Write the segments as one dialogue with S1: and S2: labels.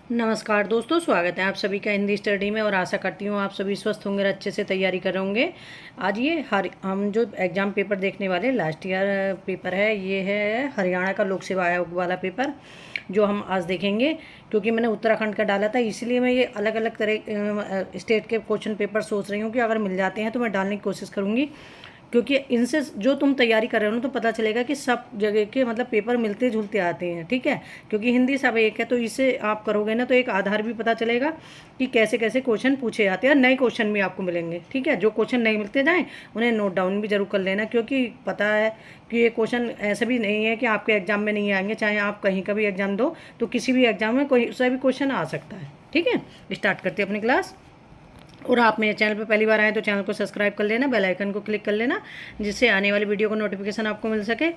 S1: नमस्कार दोस्तों, स्वागत है आप सभी का हिंदी स्टडी में। और आशा करती हूँ आप सभी स्वस्थ होंगे और अच्छे से तैयारी कर रहे होंगे। आज ये हम जो एग्ज़ाम पेपर देखने वाले लास्ट ईयर पेपर है, ये है हरियाणा का लोक सेवा आयोग वाला पेपर जो हम आज देखेंगे। क्योंकि मैंने उत्तराखंड का डाला था, इसलिए मैं ये अलग अलग तरह स्टेट के क्वेश्चन पेपर सोच रही हूँ कि अगर मिल जाते हैं तो मैं डालने की कोशिश करूँगी। क्योंकि इनसे जो तुम तैयारी कर रहे हो ना, तो पता चलेगा कि सब जगह के मतलब पेपर मिलते जुलते आते हैं। ठीक है, क्योंकि हिंदी सब एक है, तो इससे आप करोगे ना तो एक आधार भी पता चलेगा कि कैसे कैसे क्वेश्चन पूछे जाते हैं। नए क्वेश्चन भी आपको मिलेंगे। ठीक है, जो क्वेश्चन नहीं मिलते जाएँ उन्हें नोट डाउन भी जरूर कर लेना, क्योंकि पता है कि ये क्वेश्चन ऐसे भी नहीं है कि आपके एग्जाम में नहीं आएंगे। चाहे आप कहीं का भी एग्जाम दो, तो किसी भी एग्जाम में कोई सा भी क्वेश्चन आ सकता है। ठीक है, स्टार्ट करते हैं अपनी क्लास। और आप मेरे चैनल पर पहली बार आए तो चैनल को सब्सक्राइब कर लेना, बेल आइकन को क्लिक कर लेना, जिससे आने वाली वीडियो को नोटिफिकेशन आपको मिल सके।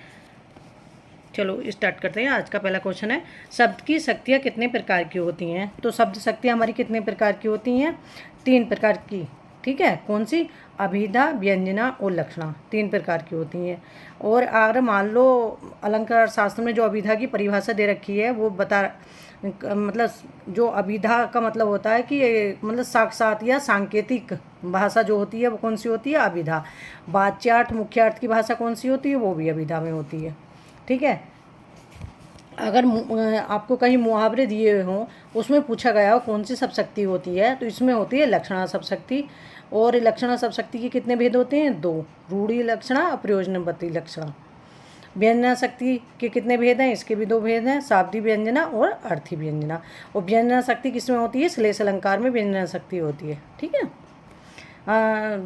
S1: चलो स्टार्ट करते हैं। आज का पहला क्वेश्चन है, शब्द की शक्तियाँ कितने प्रकार की होती हैं? तो शब्द शक्तियाँ हमारी कितने प्रकार की होती हैं? 3 प्रकार की। ठीक है, कौन सी? अभिधा, व्यंजना और लक्षणा, 3 प्रकार की होती हैं। और अगर मान लो अलंकार शास्त्र में जो अभिधा की परिभाषा दे रखी है वो मतलब जो अभिधा का मतलब होता है कि मतलब साक्षात या सांकेतिक भाषा जो होती है वो कौन सी होती है? अभिधा। वाच्यार्थ मुख्यार्थ की भाषा कौन सी होती है? वो भी अभिधा में होती है। ठीक है, अगर आपको कहीं मुहावरे दिए हों, उसमें पूछा गया हो कौन सी सब शक्ति होती है, तो इसमें होती है लक्षणा सब शक्ति। और लक्षणा सब शक्ति के कितने भेद होते हैं? 2। रूढ़ी लक्षणा, अप्रयोजनवती लक्षणा। व्यंजना शक्ति के कितने भेद हैं? इसके भी 2 भेद हैं, शाब्दिक व्यंजना और अर्थी व्यंजना। और व्यंजना शक्ति किसमें होती है? श्लेष अलंकार में व्यंजना शक्ति होती है। ठीक है,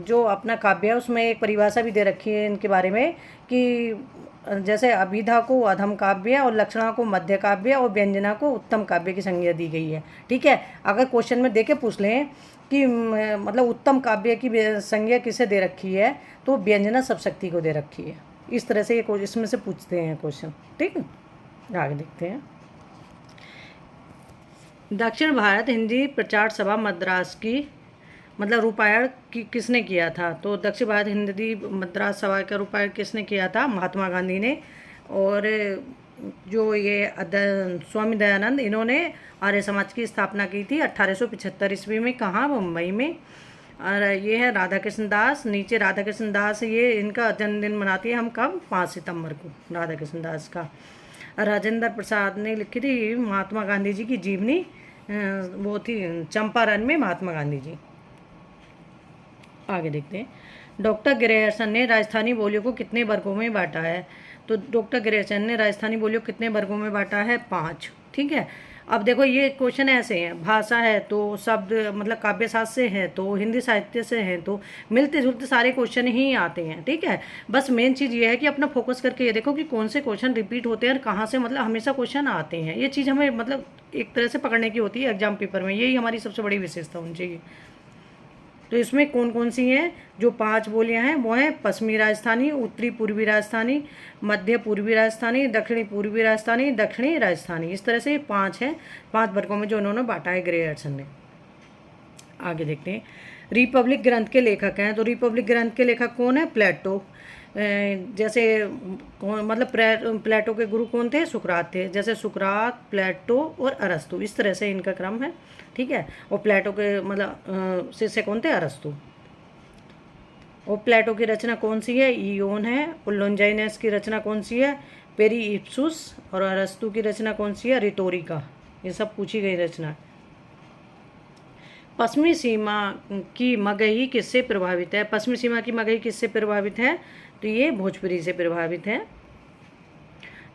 S1: जो अपना काव्य है उसमें एक परिभाषा भी दे रखी है इनके बारे में कि जैसे अभिधा को अधम काव्य और लक्षणा को मध्य काव्य और व्यंजना को उत्तम काव्य की संज्ञा दी गई है। ठीक है, अगर क्वेश्चन में दे के पूछ लें कि मतलब उत्तम काव्य की संज्ञा किसे दे रखी है, तो व्यंजना सब शक्ति को दे रखी है। इस तरह से ये इसमें से पूछते हैं क्वेश्चन। ठीक है, आगे देखते हैं। दक्षिण भारत हिंदी प्रचार सभा मद्रास की मतलब रूपायण किसने किया था? तो दक्षिण भारत हिंदी मद्रास सभा का रूपायण किसने किया था? महात्मा गांधी ने। और जो ये स्वामी दयानंद, इन्होंने आर्य समाज की स्थापना की थी 1875 ईस्वी में। कहाँ? मुंबई में। और ये है राधा कृष्ण दास, नीचे राधा कृष्ण दास, ये इनका जन्मदिन मनाती है हम कब? 5 सितंबर को, राधा कृष्ण दास का। राजेंद्र प्रसाद ने लिखी थी महात्मा गांधी जी की जीवनी, वो थी चंपारण में महात्मा गांधी जी। आगे देखते हैं। डॉक्टर ग्रेयर्सन ने राजस्थानी बोलियों को कितने वर्गों में बांटा है? तो डॉक्टर ग्रेयर्सन ने राजस्थानी बोलियों को कितने वर्गों में बांटा है? 5। ठीक है, अब देखो ये क्वेश्चन ऐसे हैं, भाषा है तो शब्द मतलब काव्य शास्त्र से है, तो हिंदी साहित्य से है, तो मिलते जुलते सारे क्वेश्चन ही आते हैं। ठीक है, बस मेन चीज़ ये है कि अपना फोकस करके ये देखो कि कौन से क्वेश्चन रिपीट होते हैं और कहाँ से मतलब हमेशा क्वेश्चन आते हैं। ये चीज़ हमें मतलब एक तरह से पकड़ने की होती है एग्जाम पेपर में, यही हमारी सबसे बड़ी विशेषता होनी चाहिए। तो इसमें कौन कौन सी हैं? जो 5 बोलियां हैं वो हैं पश्चिमी राजस्थानी, उत्तरी पूर्वी राजस्थानी, मध्य पूर्वी राजस्थानी, दक्षिणी पूर्वी राजस्थानी, दक्षिणी राजस्थानी। इस तरह से 5 हैं, 5 वर्गों में जो उन्होंने बांटा है ग्रेयर्सन ने। आगे देखते हैं। रिपब्लिक ग्रंथ के लेखक हैं, तो रिपब्लिक ग्रंथ के लेखक कौन है? प्लेटो। जैसे मतलब प्लेटो के गुरु कौन थे? सुकरात थे। जैसे सुकरात, प्लेटो और अरस्तु, इस तरह से इनका क्रम है। ठीक है, और प्लेटो के मतलब शिष्य कौन थे? अरस्तु। और प्लेटो की रचना कौन सी है? ईयोन है। और लोंजाइनस की रचना कौन सी है? पेरीइप्सुस। और अरस्तु की रचना कौन सी है? रिटोरिका। ये सब पूछी गई रचना। पश्चिमी सीमा की मगही किससे प्रभावित है? पश्चिमी सीमा की मगही किससे प्रभावित है? तो ये भोजपुरी से प्रभावित है।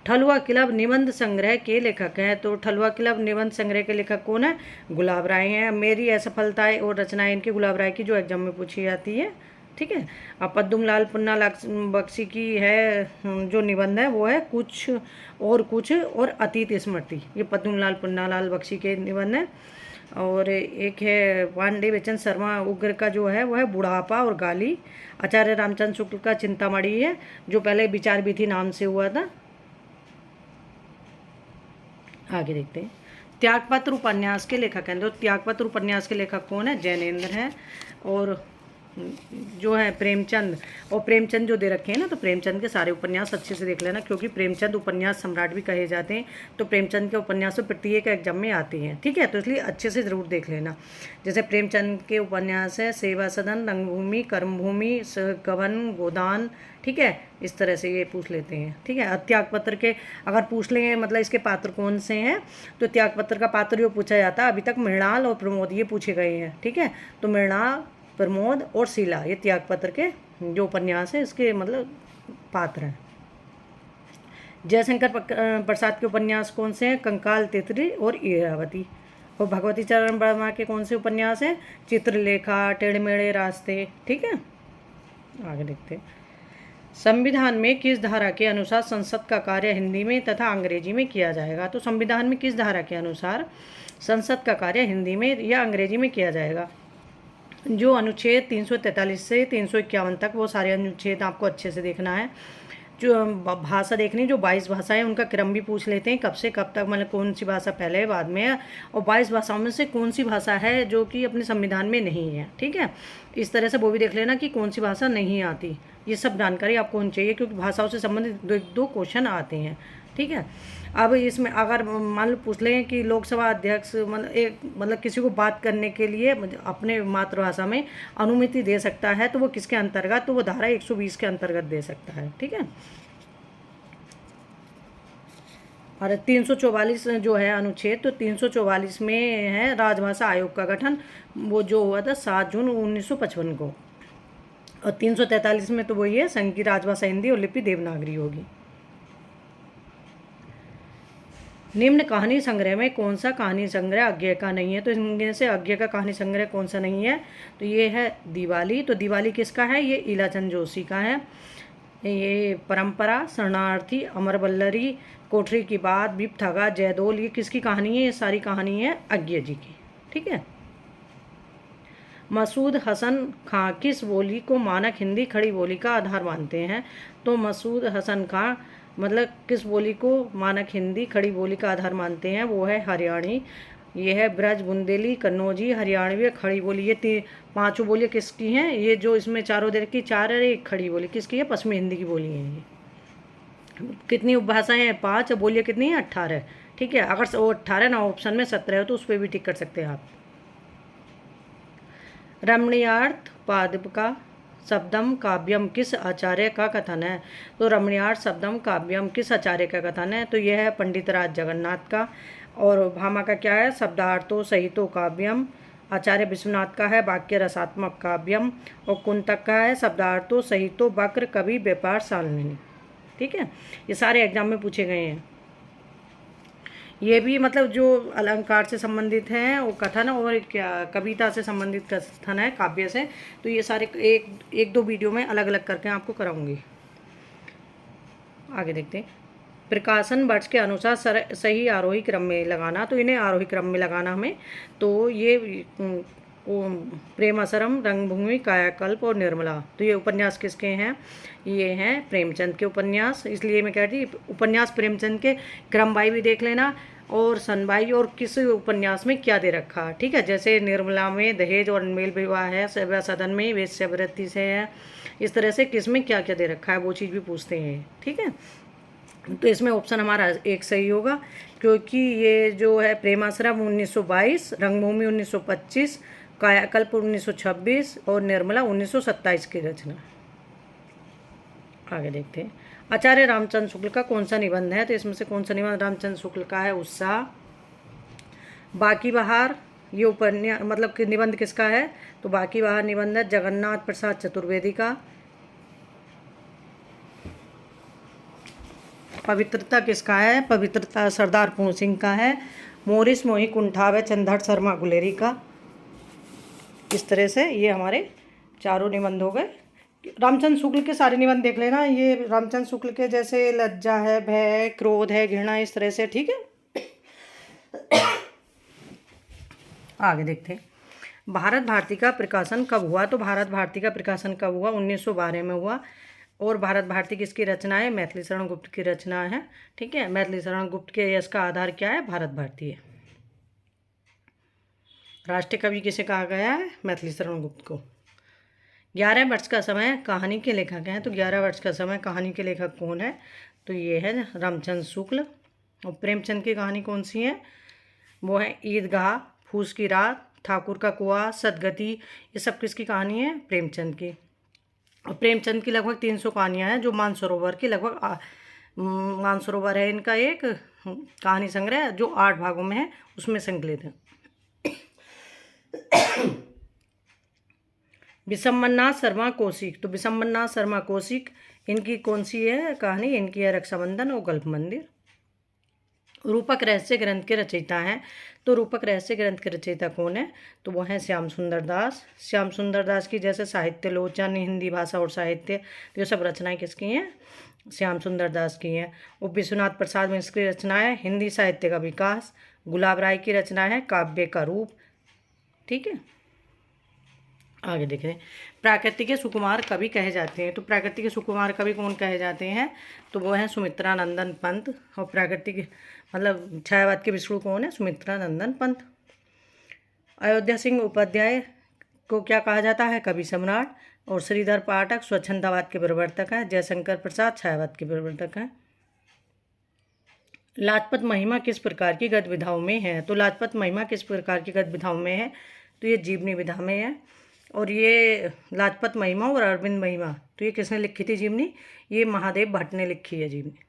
S1: ठलुआ क्लब निबंध संग्रह के लेखक हैं, तो ठलुआ क्लब निबंध संग्रह के लेखक कौन है? गुलाब राय हैं। मेरी असफलताएं और रचनाएं इनकी गुलाब राय की, जो एग्जाम में पूछी जाती है। ठीक है, अब पद्मलाल पुन्ना बख्शी की है जो निबंध है वो है कुछ और अतीत स्मृति। ये पद्मलाल पुन्नालाल बख्शी के निबंध है। और एक है पांडे बेचन शर्मा उग्र का जो है वो है बुढ़ापा और गाली। आचार्य रामचंद्र शुक्ल का चिंतामणि है, जो पहले विचार विधि नाम से हुआ था। आगे देखते हैं। त्यागपत्र उपन्यास के लेखक हैं, तो त्यागपत्र उपन्यास के लेखक कौन है? जैनेन्द्र हैं। और जो है प्रेमचंद, और प्रेमचंद जो दे रखे हैं ना, तो प्रेमचंद के सारे उपन्यास अच्छे से देख लेना, क्योंकि प्रेमचंद उपन्यास सम्राट भी कहे जाते हैं। तो प्रेमचंद के उपन्यास तो प्रत्येक एग्जाम में आते हैं, ठीक है, तो इसलिए अच्छे से ज़रूर देख लेना। जैसे प्रेमचंद के उपन्यास है सेवा सदन, रंगभूमि, कर्मभूमि, गबन, गोदान, ठीक है, इस तरह से ये पूछ लेते हैं, ठीक है। त्यागपत्र के अगर पूछ लेंगे मतलब इसके पात्र कौन से हैं, तो त्यागपत्र का पात्र जो पूछा जाता है अभी तक मृणाल और प्रमोद ये पूछे गए हैं, ठीक है। तो मृणाल, प्रमोद और शीला ये त्यागपत्र के जो उपन्यास है इसके मतलब पात्र हैं। जयशंकर प्रसाद के उपन्यास कौन से हैं, कंकाल, तितली और इरावती। और भगवती चरण वर्मा के कौन से उपन्यास हैं, चित्रलेखा, टेढ़े मेढ़े रास्ते, ठीक है। आगे देखते हैं। संविधान में किस धारा के अनुसार संसद का कार्य हिंदी में तथा अंग्रेजी में किया जाएगा। तो संविधान में किस धारा के अनुसार संसद का कार्य हिंदी में या अंग्रेजी में किया जाएगा। जो अनुच्छेद 343 से 351 तक, वो सारे अनुच्छेद आपको अच्छे से देखना है। जो भाषा देखनी, जो 22 भाषाएं उनका क्रम भी पूछ लेते हैं, कब से कब तक, मतलब कौन सी भाषा पहले है बाद में है, और 22 भाषाओं में से कौन सी भाषा है जो कि अपने संविधान में नहीं है, ठीक है। इस तरह से वो भी देख लेना कि कौन सी भाषा नहीं आती। ये सब जानकारी आपको होनी चाहिए, क्योंकि भाषाओं से संबंधित दो क्वेश्चन आते हैं, ठीक है। अब इसमें अगर मान लो पूछ लें कि लोकसभा अध्यक्ष मतलब किसी को बात करने के लिए अपने मातृभाषा में अनुमति दे सकता है, तो वो किसके अंतर्गत, तो वो धारा 120 के अंतर्गत दे सकता है, ठीक है। और 344 जो है अनुच्छेद, तो 344 में है राजभाषा आयोग का गठन, वो जो हुआ था 7 जून 1955 को। और 343 में तो वही है, संघ की राजभाषा हिंदी और लिपि देवनागरी होगी। निम्न कहानी संग्रह में कौन सा कहानी संग्रह अज्ञे का नहीं है। तो इनमें से अज्ञे का कहानी संग्रह कौन सा नहीं है, तो ये है दिवाली। तो दिवाली किसका है, ये ईलाचंद जोशी का है। ये परंपरा, शरणार्थी, अमर बल्लरी, कोठरी की बात, बीप ठगा, जयदोल, ये किसकी कहानी है, ये सारी कहानी है अज्ञे जी की, ठीक है। मसूद हसन खां किस बोली को मानक हिंदी खड़ी बोली का आधार मानते हैं। तो मसूद हसन खां मतलब किस बोली को मानक हिंदी खड़ी बोली का आधार मानते हैं, वो है हरियाणी। ये है ब्रज, बुंदेली, कन्नौजी, हरियाणवी, खड़ी बोली। ये पांचों बोलियाँ किसकी हैं, ये जो इसमें चारों देर की चार है, एक खड़ी बोली किसकी है, पश्चिमी हिंदी की बोली है। ये कितनी उपभाषाएं हैं, 5, बोलियाँ कितनी है, 18, ठीक है। अगर वो 18 ना ऑप्शन में 17 हो तो उस पर भी टिक कर सकते हैं आप। रमणीयार्थ पादप शब्दम काव्यम किस आचार्य का कथन है। तो रमणीयार्थ शब्दम काव्यम किस आचार्य का कथन है, तो यह है पंडित राज जगन्नाथ का। और भामा का क्या है, शब्दार्थो सहितो काव्यम, आचार्य विश्वनाथ का है वाक्य रसात्मक काव्यम। और कुंतक का है शब्दार्थो सहितो वक्र कवि व्यापार शालिनी, ठीक है। ये सारे एग्जाम में पूछे गए हैं। ये भी मतलब जो अलंकार से संबंधित हैं वो कथन, और क्या कविता से संबंधित कथन है काव्य से। तो ये सारे एक दो वीडियो में अलग अलग करके आपको कराऊंगी। आगे देखते हैं। प्रकाशन वर्ष के अनुसार सही आरोही क्रम में लगाना, तो इन्हें आरोही क्रम में लगाना हमें। तो ये प्रेमासरम, रंगभूमि, कायाकल्प और निर्मला, तो ये उपन्यास किसके हैं, ये हैं प्रेमचंद के उपन्यास। इसलिए मैं कह रही उपन्यास प्रेमचंद के क्रम बाई भी देख लेना, और सनबाई और किस उपन्यास में क्या दे रखा, ठीक है। जैसे निर्मला में दहेज और अनमेल विवाह है, सेवा सदन में वेश्यावृत्ति से है, इस तरह से किस में क्या क्या दे रखा है वो चीज़ भी पूछते हैं, ठीक है। तो इसमें ऑप्शन हमारा एक सही होगा, क्योंकि ये जो है प्रेमाश्रम 1922, रंगभूमि 1925, कायाकल्प 1926 और निर्मला 1927 की रचना। आगे देखते हैं। आचार्य रामचंद्र शुक्ल का कौन सा निबंध है, तो इसमें से कौन सा निबंध रामचंद्र शुक्ल का है, उत्साह। बाकी बहार, ये उपन्यास मतलब कि निबंध किसका है, तो बाकी बहार निबंध है जगन्नाथ प्रसाद चतुर्वेदी का। पवित्रता किसका है, पवित्रता सरदार पूर्ण सिंह का है। मोरिस मोही कुंठावे चंद्र शर्मा गुलेरी का। इस तरह से ये हमारे चारों निबंध हो गए। रामचंद्र शुक्ल के सारे निबंध देख लेना। ये रामचंद्र शुक्ल के जैसे लज्जा है, भय, क्रोध है, घृणा, इस तरह से, ठीक है। आगे देखते हैं। भारत भारती का प्रकाशन कब हुआ, तो भारत भारती का प्रकाशन कब हुआ, 1912 में हुआ। और भारत भारती किसकी रचना है, मैथिली शरण गुप्त की रचना है, ठीक है। मैथिली शरण गुप्त के यश का आधार क्या है, भारत भारती है। राष्ट्रीय कवि किसे कहा गया है, मैथिली शरण गुप्त को। 11 वर्ष का समय कहानी के लेखक हैं, तो 11 वर्ष का समय कहानी के लेखक कौन है? तो ये है रामचंद्र शुक्ल। और प्रेमचंद की कहानी कौन सी है? वो है ईदगाह, फूस की रात, ठाकुर का कुआं, सदगति। ये सब किसकी कहानी है? प्रेमचंद की। और प्रेमचंद की लगभग 300 कहानियाँ हैं, जो मानसरोवर की लगभग मानसरोवर है इनका एक कहानी संग्रह, जो 8 भागों में है, उसमें संकलित है। विशंबरनाथ शर्मा कौशिक, तो विशंबरनाथ शर्मा कौशिक, इनकी कौन सी है कहानी? इनकी है रक्षाबंधन और गल्फ मंदिर। रूपक रहस्य ग्रंथ के रचयिता हैं, तो रूपक रहस्य ग्रंथ के रचयिता कौन है? तो वो हैं श्याम सुंदर दास। श्याम सुंदर दास की जैसे साहित्य लोचन, हिंदी भाषा और साहित्य, तो ये सब रचनाएं किसकी हैं? श्याम सुंदर दास की हैं। और विश्वनाथ प्रसाद मिश्र की रचना है हिंदी साहित्य का विकास। गुलाब राय की रचना है काव्य का रूप। ठीक है, आगे देख रहे हैं। प्राकृतिक सुकुमार कवि कहे जाते हैं, तो प्राकृतिक सुकुमार कवि कौन कहे जाते हैं? तो वो हैं सुमित्रा नंदन पंत। और प्राकृतिक मतलब छायावाद के विष्णु कौन है? सुमित्रा नंदन पंत। अयोध्या सिंह उपाध्याय को क्या कहा जाता है? कवि सम्राट। और श्रीधर पाठक स्वच्छंदावाद के प्रवर्तक हैं। जयशंकर प्रसाद छायावाद के प्रवर्तक हैं। लाजपत महिमा किस प्रकार की गद्य विधाओं में है? तो लाजपत महिमा किस प्रकार की गद्य विधाओं में है? तो ये जीवनी विधा में है। और ये लाजपत महिमा और अरविंद महिमा, तो ये किसने लिखी थी जीवनी? ये महादेव भट्ट ने लिखी है जीवनी।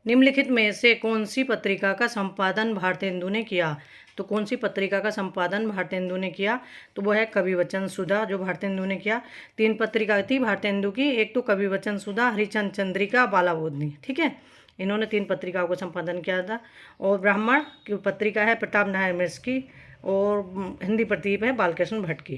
S1: निम्नलिखित में से कौन सी पत्रिका का संपादन भारतेंदु ने किया? तो कौन सी पत्रिका का संपादन भारतेंदु ने किया? तो वो है कवि वचन सुधा, जो भारतेंदु ने किया। 3 पत्रिका थी भारतेंदु की, एक तो कवि वचन सुधा, हरिचंद चंद्रिका, बालाबोधनी। ठीक है, इन्होंने 3 पत्रिकाओं को संपादन किया था। और ब्राह्मण की पत्रिका है प्रताप नारायण मिश्र की। और हिंदी प्रदीप है बालकृष्ण भट्ट की।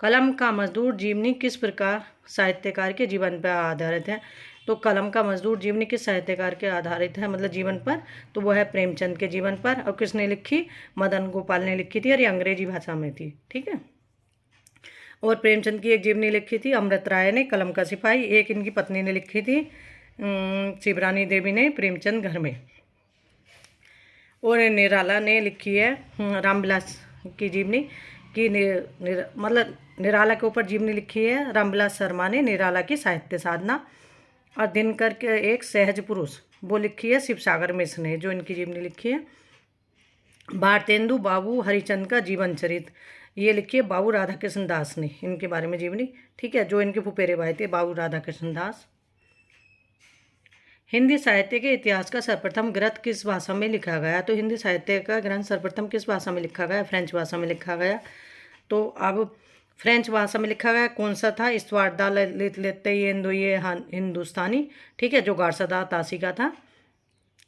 S1: कलम का मजदूर जीवनी किस प्रकार साहित्यकार के जीवन पर आधारित है? तो कलम का मजदूर जीवनी किस साहित्यकार के आधारित है, मतलब जीवन पर? तो वो है प्रेमचंद के जीवन पर। और किसने लिखी? मदन गोपाल ने लिखी थी, और ये अंग्रेजी भाषा में थी। ठीक है, और प्रेमचंद की एक जीवनी लिखी थी अमृत राय ने, कलम का सिपाही। एक इनकी पत्नी ने लिखी थी शिवरानी देवी ने, प्रेमचंद घर में। और निराला ने लिखी है रामविलास की जीवनी की मतलब निराला के ऊपर जीवनी लिखी है रामविलास शर्मा ने, निराला की साहित्य साधना। और दिनकर के एक सहज पुरुष, वो लिखी है शिवसागर मिश्र ने, जो इनकी जीवनी लिखी है। भारतेंदु बाबू हरिचंद का जीवन चरित्र, ये लिखी है बाबू राधा कृष्ण दास ने, इनके बारे में जीवनी। ठीक है, जो इनके फुफेरे भाई थे बाबू राधा कृष्ण दास। हिंदी साहित्य के इतिहास का सर्वप्रथम ग्रंथ किस भाषा में लिखा गया? तो हिंदी साहित्य का ग्रंथ सर्वप्रथम किस भाषा में लिखा गया? फ्रेंच भाषा में लिखा गया। तो अब फ्रेंच भाषा में लिखा गया कौन सा था? इस्वार्दा लित लेते ये हिंदुस्तानी। ठीक है, जो गारसदा तासी का था।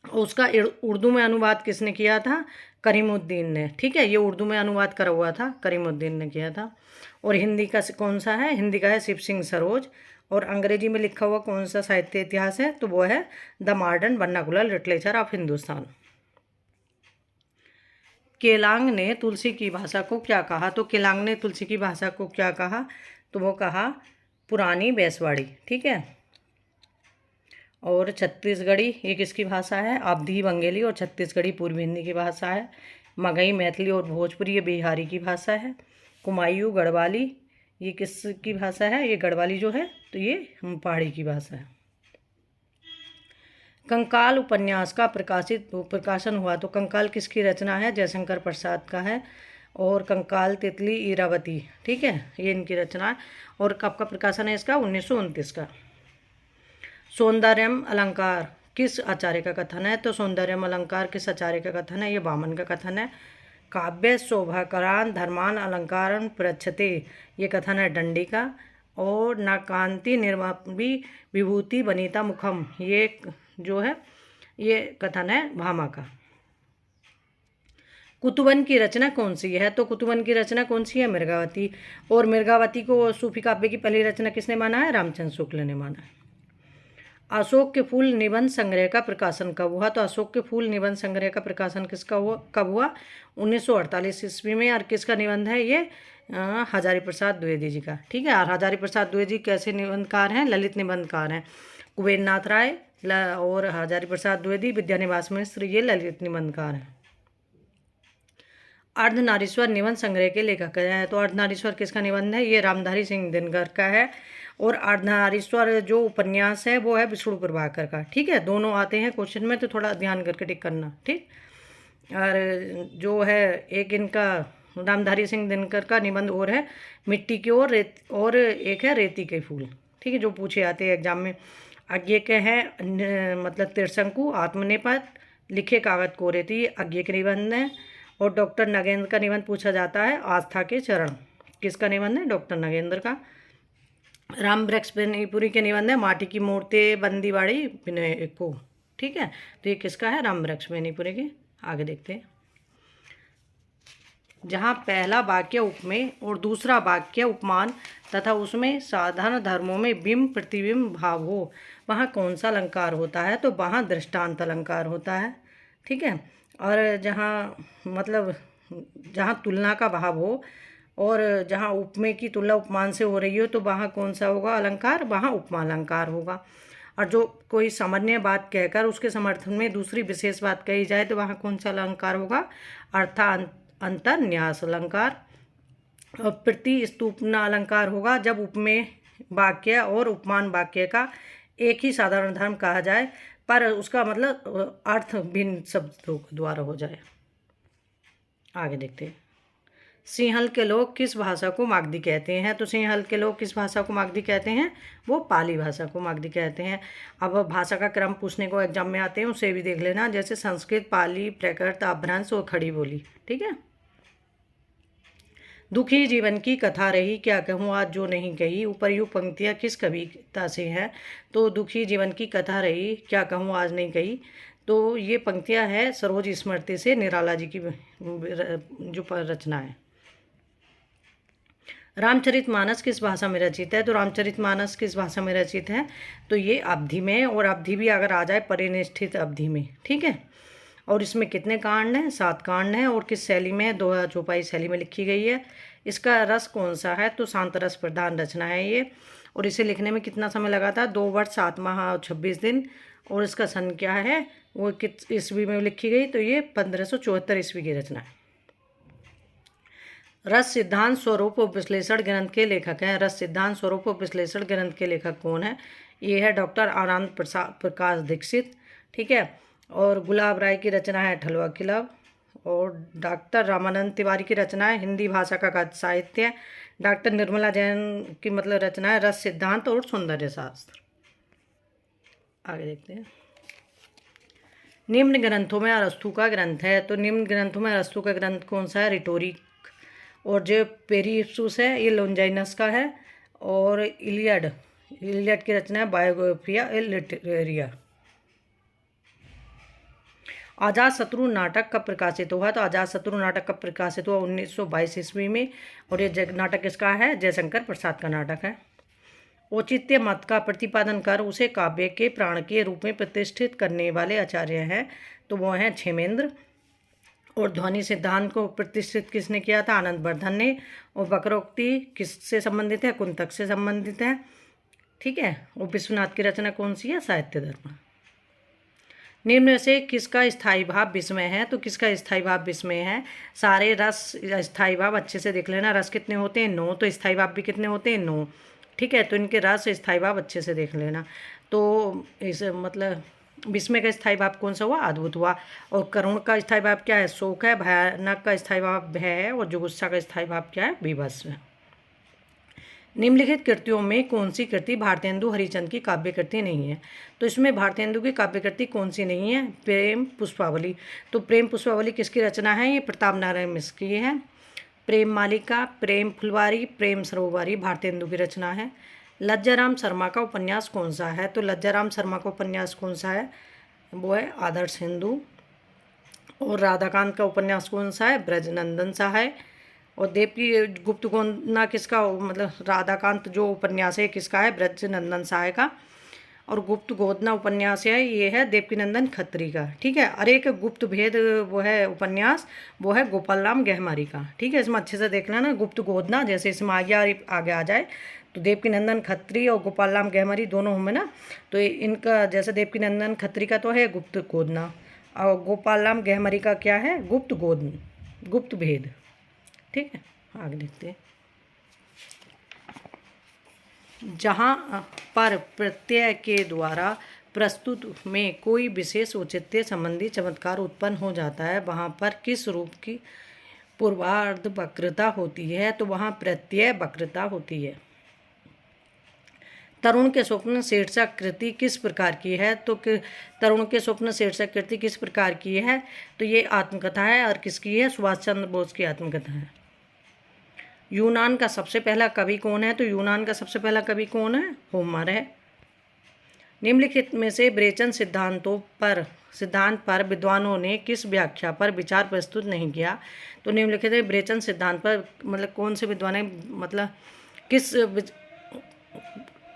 S1: उसका उर्दू में अनुवाद किसने किया था? करीमुद्दीन ने। ठीक है, ये उर्दू में अनुवाद करा हुआ था, करीमुद्दीन ने किया था। और हिंदी का कौन सा है? हिंदी का है शिव सिंह सरोज। और अंग्रेजी में लिखा हुआ कौन सा साहित्य इतिहास है? तो वो है the modern vernacular literature of Hindustan. Keylong ने तुलसी की भाषा को क्या कहा? तो केलांग ने तुलसी की भाषा को क्या कहा? तो वो कहा पुरानी बैसवाड़ी। ठीक है, और छत्तीसगढ़ी ये किसकी भाषा है? अवधी बंगेली और छत्तीसगढ़ी पूर्वी हिंदी की भाषा है। मगही मैथिली और भोजपुरी ये बिहारी की भाषा है। कुमायूं गढ़वाली ये किसकी भाषा है? ये गढ़वाली जो है, तो ये पहाड़ी की भाषा है। कंकाल उपन्यास का प्रकाशन हुआ, तो कंकाल किसकी रचना है? जयशंकर प्रसाद का है। और कंकाल तितली इरावती, ठीक है, ये इनकी रचना है। और कब का प्रकाशन है इसका? 1929 का। सौंदर्यम अलंकार किस आचार्य का कथन है? तो सौंदर्यम अलंकार किस आचार्य का कथन है? ये वामन का कथन है। काव्य शोभाकरान धर्मान अलंकारन प्रच्छते, ये कथन है दंडी का। और नाकांति निर्मापी विभूति वनिता मुखम, ये जो है ये कथन है भामा का। कुतुबन की रचना कौन सी है? तो कुतुबन की रचना कौन सी है? मृगावती। और मृगावती को सूफी काव्य की पहली रचना किसने माना है? रामचंद्र शुक्ल ने माना है। अशोक के फूल निबंध संग्रह का प्रकाशन कब हुआ? तो अशोक के फूल निबंध संग्रह का प्रकाशन किसका हुआ, कब हुआ? 1948 ईस्वी में। और किसका निबंध है ये? हजारी प्रसाद द्विवेदी जी का। ठीक है, और हजारी प्रसाद द्विवेदी कैसे निबंधकार हैं? ललित निबंधकार हैं। कुबेर नाथ राय और हजारी प्रसाद द्विवेदी, विद्यानिवास मिश्र ये ललित निबंधकार हैं। अर्धनारीश्वर निबंध संग्रह के लेखक हैं। तो अर्धनारीश्वर किसका निबंध है? ये रामधारी सिंह दिनकर का है। और अर्धनारीश्वर जो उपन्यास है वो है विष्णु प्रभाकर का। ठीक है, दोनों आते हैं क्वेश्चन में, तो थोड़ा ध्यान करके टिक करना। ठीक, और जो है एक इनका रामधारी सिंह दिनकर का निबंध और है मिट्टी की ओर रेत, और एक है रेती के फूल। ठीक है, जो पूछे आते हैं एग्जाम में। आज्ञे के हैं मतलब त्रिशंकु, आत्मनेपथ, लिखे कागज को रेती, आज्ञे के निबंध है। और डॉक्टर नगेंद्र का निबंध पूछा जाता है आस्था के चरण। किसका निबंध है? डॉक्टर नगेंद्र का। राम वृक्ष बेनीपुरी के निबंध है माटी की मूर्ति बंदीवाड़ी विनय को। ठीक है, तो ये किसका है? राम वृक्ष बेनीपुरी के। आगे देखते हैं। जहाँ पहला वाक्य उपमेय और दूसरा वाक्य उपमान तथा उसमें साधारण धर्मों में बिंब प्रतिबिंब भाव हो, वहाँ कौन सा अलंकार होता है? तो वहाँ दृष्टांत अलंकार होता है। ठीक है, और जहाँ मतलब जहाँ तुलना का भाव हो और जहाँ उपमेय की तुलना उपमान से हो रही हो, तो वहाँ कौन सा होगा अलंकार? वहाँ उपमा अलंकार होगा। और जो कोई सामान्य बात कहकर उसके समर्थन में दूसरी विशेष बात कही जाए, तो वहाँ कौन सा अलंकार होगा? अंतर्न्यास अलंकार। और प्रतिस्तुपना अलंकार होगा जब उपमेय वाक्य और उपमान वाक्य का एक ही साधारण धर्म कहा जाए, पर उसका मतलब अर्थ भिन्न शब्दों द्वारा हो जाए। आगे देखते हैं। सिंहल के लोग किस भाषा को मागधी कहते हैं? तो सिंहल के लोग किस भाषा को मागधी कहते हैं? वो पाली भाषा को मागधी कहते हैं। अब भाषा का क्रम पूछने को एग्जाम में आते हैं, उसे भी देख लेना, जैसे संस्कृत, पाली, प्राकृत, अपभ्रंश और खड़ी बोली। ठीक है। दुखी जीवन की कथा रही, क्या कहूँ आज जो नहीं कही। उपर्युक्त पंक्तियाँ किस कविता से हैं? तो दुखी जीवन की कथा रही, क्या कहूँ आज नहीं कही। तो ये पंक्तियाँ है सरोज स्मृति से, निराला जी की जो रचना है। रामचरितमानस किस भाषा में रचित है? तो रामचरितमानस किस भाषा में रचित है? तो ये अवधि में, और अवधि भी अगर आ जाए परिनिष्ठित अवधि में। ठीक है, और इसमें कितने कांड हैं? 7 कांड हैं। और किस शैली में? दोहा चौपाई शैली में लिखी गई है। इसका रस कौन सा है? तो शांत रस प्रधान रचना है ये। और इसे लिखने में कितना समय लगा था? 2 वर्ष 7 माह और 26 दिन। और इसका सन क्या है? वो किस ईस्वी में लिखी गई? तो ये 1574 ईस्वी की रचना है। रस सिद्धांत स्वरूप विश्लेषण ग्रंथ के लेखक हैं। रस सिद्धांत स्वरूप विश्लेषण ग्रंथ के लेखक कौन है? ये है डॉक्टर आनंद प्रकाश दीक्षित। ठीक है, और गुलाब राय की रचना है ठलुआ किलब। और डॉक्टर रामानंद तिवारी की रचना है हिंदी भाषा का गद्य साहित्य। डॉक्टर निर्मला जैन की मतलब रचना है रस सिद्धांत और सौंदर्य शास्त्र। आगे देखते हैं। निम्न ग्रंथों में अरस्तु का ग्रंथ है। तो निम्न ग्रंथों में अरस्तु का ग्रंथ कौन सा है? रिटोरिक। और जो पेरिप्सूस है ये लोंजाइनस का है। और इलियड की रचना है बायोग्राफिया लिटरेरिया। अजातशत्रु नाटक कब प्रकाशित हुआ? तो अजातशत्रु नाटक कब प्रकाशित हुआ? 1922 ईस्वी में। और ये नाटक किसका है? जयशंकर प्रसाद का नाटक है। औचित्य मत का प्रतिपादन कर उसे काव्य के प्राण के रूप में प्रतिष्ठित करने वाले आचार्य हैं, तो वो हैं क्षेमेंद्र। और ध्वनि सिद्धांत को प्रतिष्ठित किसने किया था? आनंद वर्धन ने। और वक्रोक्ति किससे संबंधित है? कुंतक से संबंधित है। ठीक है, और विश्वनाथ की रचना कौन सी है? साहित्य धर्म। निम्न में से किसका स्थायी भाव विस्मय है? तो किसका स्थायी भाव विस्मय है? सारे रस स्थायी भाव अच्छे से देख लेना। रस कितने होते हैं? 9। तो स्थायी भाव भी कितने होते हैं? 9। ठीक है, तो इनके रस स्थायी भाव अच्छे से देख लेना। तो इस मतलब विस्मय का स्थायी भाव कौन सा हुआ? अद्भुत हुआ। और करुण का स्थायी भाव क्या है? शोक है। भयानक का स्थायी भाव भय है। और जुगुस्सा का स्थायी भाव क्या है? विभत्स है। निम्नलिखित कृतियों में कौन सी कृति भारतेंदु हरिश्चंद्र की काव्य कृति नहीं है? तो इसमें भारतेंदु की काव्य कृति कौन सी नहीं है? प्रेम पुष्पावली। तो प्रेम पुष्पावली किसकी रचना है? ये प्रताप नारायण मिश्र की है। प्रेम मालिका, प्रेम फुलवारी, प्रेम सरोवारी भारतेंदु की रचना है। लज्जाराम शर्मा का उपन्यास कौन सा है? तो लज्जाराम शर्मा का उपन्यास कौन सा है? वो है आदर्श हिंदू। और राधाकांत का उपन्यास कौन सा है? ब्रजनंदन सा है। और देवकी गुप्त गोदना किसका मतलब राधाकांत जो उपन्यास है किसका है? ब्रजनंदन साय का। और गुप्त गोदना उपन्यास है ये है देवकीनंदन खत्री का। ठीक है, और एक गुप्त भेद वो है उपन्यास, वो है गोपाल राम गहमारी का। ठीक है, इसमें अच्छे से देख लेना। गुप्त गोदना जैसे इसमें आगे आ जाए तो देवकीनंदन खत्री और गोपाल राम गहमारी दोनों होंगे ना, तो इनका जैसे देवकीनंदन खत्री का तो है गुप्त गोदना, और गोपाल राम गहमारी का क्या है? गुप्त गोदन। गुप्त भेद। ठीक है, आगे देखते हैं। जहाँ पर प्रत्यय के द्वारा प्रस्तुत में कोई विशेष औचित्य संबंधी चमत्कार उत्पन्न हो जाता है, वहाँ पर किस रूप की पूर्वार्ध वक्रता होती है? तो वहाँ प्रत्यय वक्रता होती है। तरुण के स्वप्न शीर्षक कृति किस प्रकार की है? तो तरुण के स्वप्न शीर्षक कृति किस प्रकार की है? तो ये आत्मकथा है। और किसकी है? सुभाष चंद्र बोस की आत्मकथा है। यूनान का सबसे पहला कवि कौन है? तो यूनान का सबसे पहला कवि कौन है? होमर है। निम्नलिखित में से विवेचन सिद्धांत पर विद्वानों ने किस व्याख्या पर विचार प्रस्तुत नहीं किया? तो निम्नलिखित विवेचन सिद्धांत पर मतलब कौन से विद्वान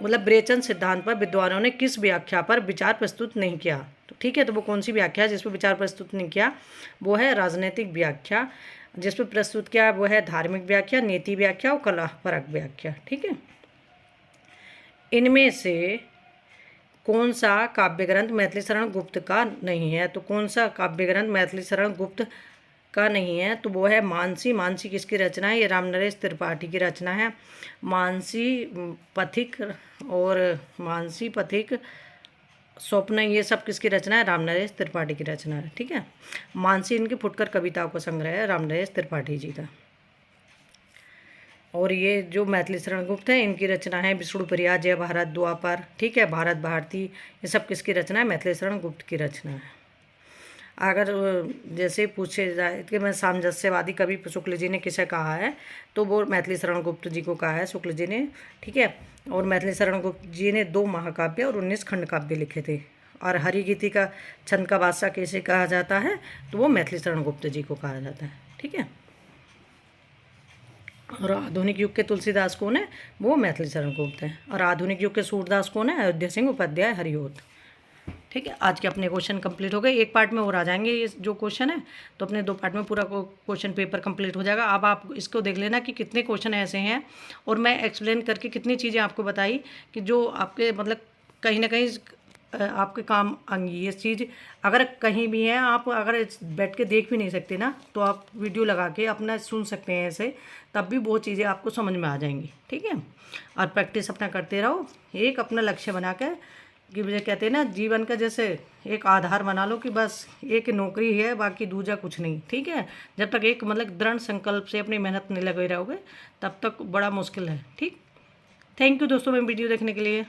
S1: विवेचन सिद्धांत पर विद्वानों ने किस व्याख्या पर विचार प्रस्तुत नहीं किया? तो ठीक है, तो वो कौन सी व्याख्या है जिस पर विचार प्रस्तुत नहीं किया? वो है राजनीतिक व्याख्या। जिस पर प्रस्तुत किया वो है धार्मिक व्याख्या, नीति व्याख्या और कलापरक व्याख्या। ठीक है, इनमें से कौन सा काव्य ग्रंथ मैथिली शरण गुप्त का नहीं है? तो कौन सा काव्य ग्रंथ मैथिली शरण गुप्त का नहीं है? तो वो है मानसी। मानसी किसकी रचना है? ये रामनरेश त्रिपाठी की रचना है। मानसी पथिक और मानसी पथिक स्वप्न ये सब किसकी रचना है? रामनरेश त्रिपाठी की रचना है। ठीक है, मानसी इनकी फुटकर कविताओं का संग्रह है रामनरेश त्रिपाठी जी का। और ये जो मैथिली शरण गुप्त है इनकी रचना है विष्णुप्रिया, जय भारत, द्वापर। ठीक है, भारत भारती, ये सब किसकी रचना है? मैथिली शरण गुप्त की रचना है। अगर जैसे पूछे जाए कि मैं सामंजस्यवादी कवि शुक्ल जी ने किसे कहा है? तो वो मैथिली शरण गुप्त जी को कहा है, शुक्ल जी ने। ठीक है, और मैथिली शरण गुप्त जी ने 2 महाकाव्य और 19 खंड काव्य लिखे थे। और हरिगीति का छंद का बादशाह कैसे कहा जाता है? तो वो मैथिली शरण गुप्त जी को कहा जाता है। ठीक है, और आधुनिक युग के तुलसीदास कौन है? वो मैथिली शरण गुप्त है। और आधुनिक युग के सूरदास कौन है? अयोध्या सिंह उपाध्याय हरिऔध। ठीक है, आज के अपने क्वेश्चन कंप्लीट हो गए। एक पार्ट में और आ जाएंगे ये जो क्वेश्चन है, तो अपने 2 पार्ट में पूरा क्वेश्चन पेपर कंप्लीट हो जाएगा। अब आप इसको देख लेना कि कितने क्वेश्चन ऐसे हैं, और मैं एक्सप्लेन करके कितनी चीज़ें आपको बताई कि जो आपके मतलब कहीं ना कहीं आपके काम आएंगी। ये चीज़ अगर कहीं भी है, आप अगर बैठ के देख भी नहीं सकते ना, तो आप वीडियो लगा के अपना सुन सकते हैं ऐसे, तब भी वो चीज़ें आपको समझ में आ जाएंगी। ठीक है, और प्रैक्टिस अपना करते रहो। एक अपना लक्ष्य बना कर कि मुझे कहते हैं ना, जीवन का जैसे एक आधार बना लो कि बस एक नौकरी है, बाकी दूजा कुछ नहीं। ठीक है, जब तक एक मतलब दृढ़ संकल्प से अपनी मेहनत नहीं लगे रहोगे तब तक बड़ा मुश्किल है। ठीक, थैंक यू दोस्तों मेरी वीडियो देखने के लिए।